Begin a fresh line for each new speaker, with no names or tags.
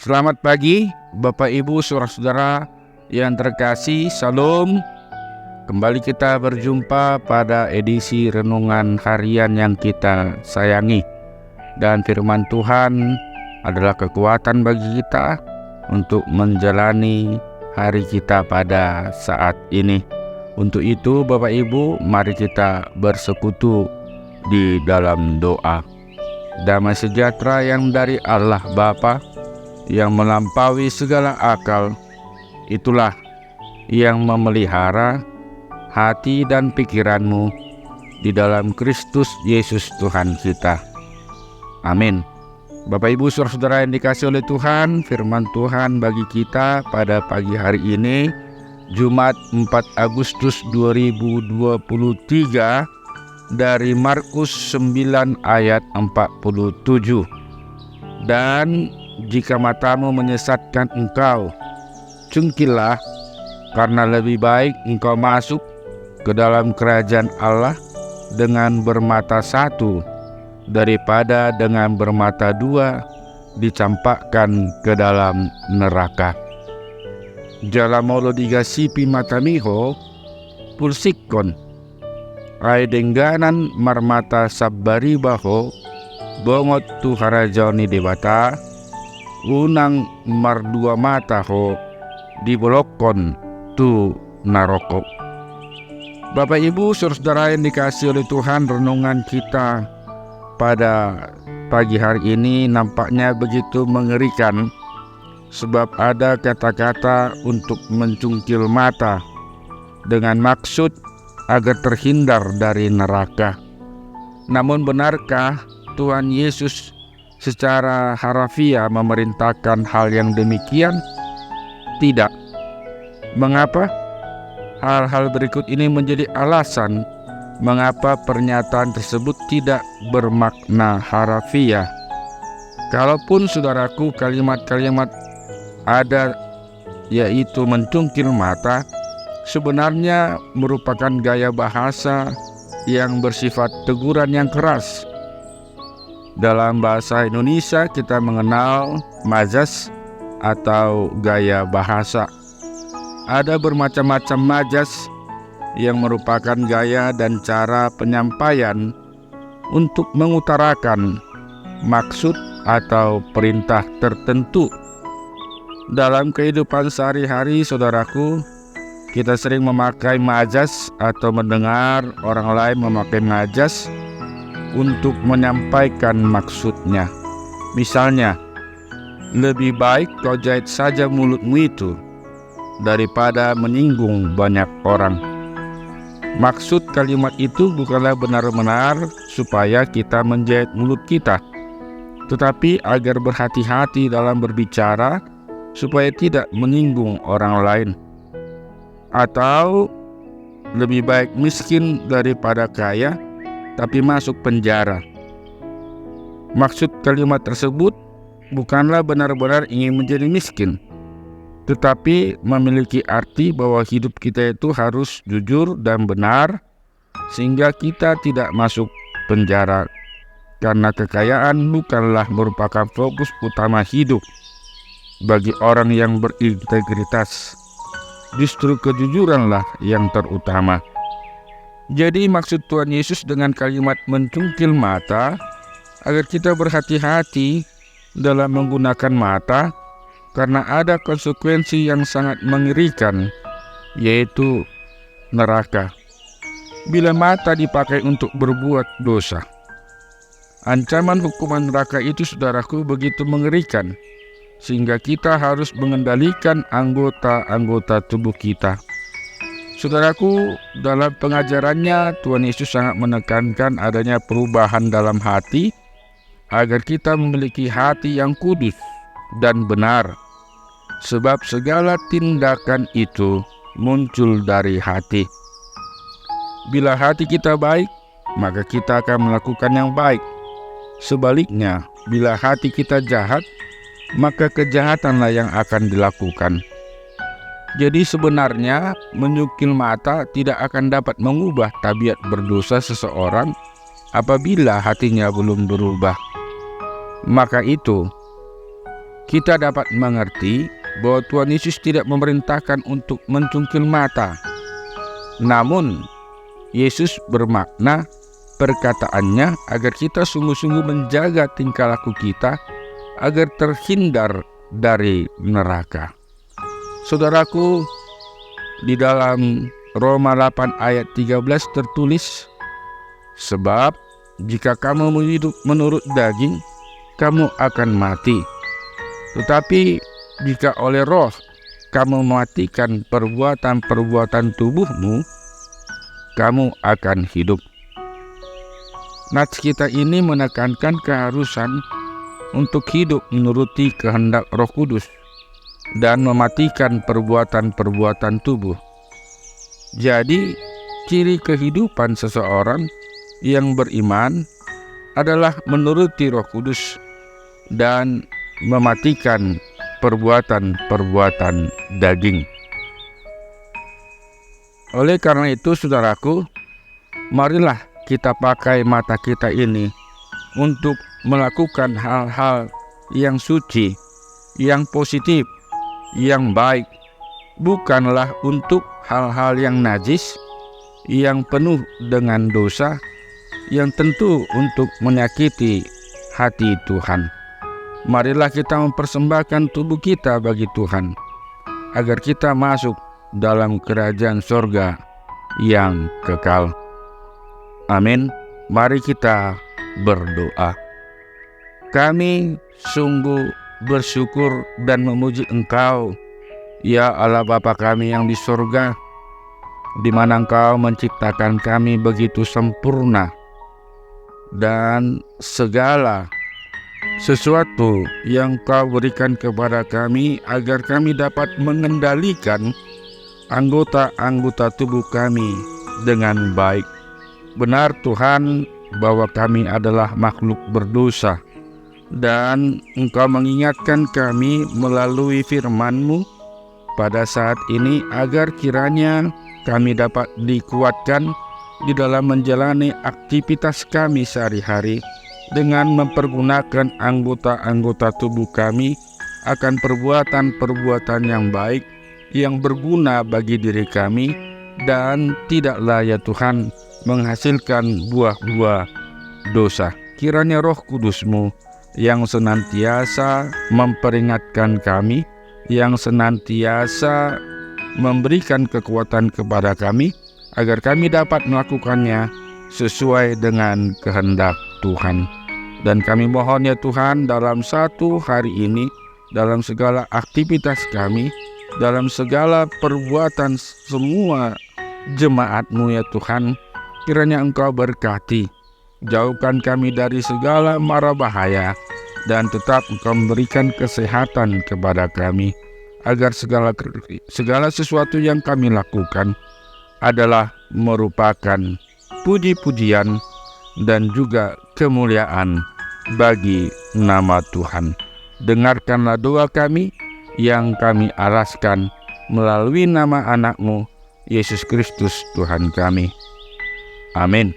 Selamat pagi Bapak Ibu saudara-saudara yang terkasih, Salam. Kembali kita berjumpa pada edisi renungan harian yang kita sayangi. Dan firman Tuhan adalah kekuatan bagi kita untuk menjalani hari kita pada saat ini. Untuk itu Bapak Ibu, mari kita bersekutu di dalam doa. Damai sejahtera yang dari Allah Bapa, yang melampaui segala akal, itulah yang memelihara hati dan pikiranmu di dalam Kristus Yesus Tuhan kita. Amin. Bapak Ibu saudara-saudara yang dikasihi oleh Tuhan, firman Tuhan bagi kita pada pagi hari ini, Jumat 4 Agustus 2023, dari Markus 9 ayat 47. Dan jika matamu menyesatkan engkau, cungkillah, karena lebih baik engkau masuk ke dalam kerajaan Allah dengan bermata satu daripada dengan bermata dua dicampakkan ke dalam neraka. Jalamolo digasipi matamiho pulsikon ay dengganan marmata sabbari baho bongot tu harajoni debata unang mardua mata ho dibolokon tu naroko. Bapak Ibu saudara yang dikasihi oleh Tuhan, renungan kita pada pagi hari ini nampaknya begitu mengerikan, sebab ada kata-kata untuk mencungkil mata dengan maksud agar terhindar dari neraka. Namun benarkah Tuhan Yesus secara harafiah memerintahkan hal yang demikian? Tidak. Mengapa? Hal-hal berikut ini menjadi alasan mengapa pernyataan tersebut tidak bermakna harafiah. Kalaupun saudaraku kalimat-kalimat ada yaitu mencungkil mata, sebenarnya merupakan gaya bahasa yang bersifat teguran yang keras. Dalam bahasa Indonesia kita mengenal majas atau gaya bahasa. Ada bermacam-macam majas yang merupakan gaya dan cara penyampaian untuk mengutarakan maksud atau perintah tertentu. Dalam kehidupan sehari-hari saudaraku, kita sering memakai majas atau mendengar orang lain memakai majas untuk menyampaikan maksudnya. Misalnya, lebih baik kau jahit saja mulutmu itu daripada menyinggung banyak orang. Maksud kalimat itu bukanlah benar-benar supaya kita menjahit mulut kita, tetapi agar berhati-hati dalam berbicara supaya tidak menyinggung orang lain. Atau lebih baik miskin daripada kaya tapi masuk penjara. Maksud kalimat tersebut bukanlah benar-benar ingin menjadi miskin, tetapi memiliki arti bahwa hidup kita itu harus jujur dan benar, sehingga kita tidak masuk penjara. Karena kekayaan bukanlah merupakan fokus utama hidup bagi orang yang berintegritas. Justru kejujuranlah yang terutama. Jadi maksud Tuhan Yesus dengan kalimat mencungkil mata agar kita berhati-hati dalam menggunakan mata, karena ada konsekuensi yang sangat mengerikan, yaitu neraka. Bila mata dipakai untuk berbuat dosa, ancaman hukuman neraka itu saudaraku begitu mengerikan, sehingga kita harus mengendalikan anggota-anggota tubuh kita. Saudaraku, dalam pengajarannya Tuhan Yesus sangat menekankan adanya perubahan dalam hati agar kita memiliki hati yang kudus dan benar, sebab segala tindakan itu muncul dari hati. Bila hati kita baik, maka kita akan melakukan yang baik. Sebaliknya, bila hati kita jahat, maka kejahatanlah yang akan dilakukan. Jadi sebenarnya menyungkil mata tidak akan dapat mengubah tabiat berdosa seseorang apabila hatinya belum berubah. Maka itu, kita dapat mengerti bahwa Tuhan Yesus tidak memerintahkan untuk mencungkil mata. Namun, Yesus bermakna perkataannya agar kita sungguh-sungguh menjaga tingkah laku kita agar terhindar dari neraka. Saudaraku, di dalam Roma 8 ayat 13 tertulis, sebab jika kamu hidup menurut daging, kamu akan mati. Tetapi jika oleh roh kamu mematikan perbuatan-perbuatan tubuhmu, kamu akan hidup. Nats kita ini menekankan keharusan untuk hidup menuruti kehendak Roh Kudus dan mematikan perbuatan-perbuatan tubuh. Jadi, ciri kehidupan seseorang yang beriman adalah menuruti Roh Kudus dan mematikan perbuatan-perbuatan daging. Oleh karena itu, saudaraku, marilah kita pakai mata kita ini untuk melakukan hal-hal yang suci, yang positif, yang baik, bukanlah untuk hal-hal yang najis, yang penuh dengan dosa, yang tentu untuk menyakiti hati Tuhan. Marilah kita mempersembahkan tubuh kita bagi Tuhan, agar kita masuk dalam kerajaan sorga yang kekal. Amin. Mari kita berdoa. Kami sungguh bersyukur dan memuji Engkau, ya Allah Bapa kami yang di sorga, di mana Engkau menciptakan kami begitu sempurna, dan segala sesuatu yang Kau berikan kepada kami agar kami dapat mengendalikan anggota-anggota tubuh kami dengan baik. Benar Tuhan bahwa kami adalah makhluk berdosa, dan Engkau mengingatkan kami melalui firman-Mu pada saat ini agar kiranya kami dapat dikuatkan di dalam menjalani aktivitas kami sehari-hari dengan mempergunakan anggota-anggota tubuh kami akan perbuatan-perbuatan yang baik, yang berguna bagi diri kami, dan tidaklah ya Tuhan menghasilkan buah-buah dosa. Kiranya Roh Kudus-Mu yang senantiasa memperingatkan kami, yang senantiasa memberikan kekuatan kepada kami, agar kami dapat melakukannya sesuai dengan kehendak Tuhan. Dan kami mohon ya Tuhan, dalam satu hari ini, dalam segala aktivitas kami, dalam segala perbuatan semua jemaat-Mu ya Tuhan, kiranya Engkau berkati, jauhkan kami dari segala mara bahaya, dan tetap Engkau memberikan kesehatan kepada kami, agar segala sesuatu yang kami lakukan adalah merupakan puji-pujian dan juga kemuliaan bagi nama Tuhan. Dengarkanlah doa kami yang kami alaskan melalui nama anak-Mu, Yesus Kristus Tuhan kami. Amin.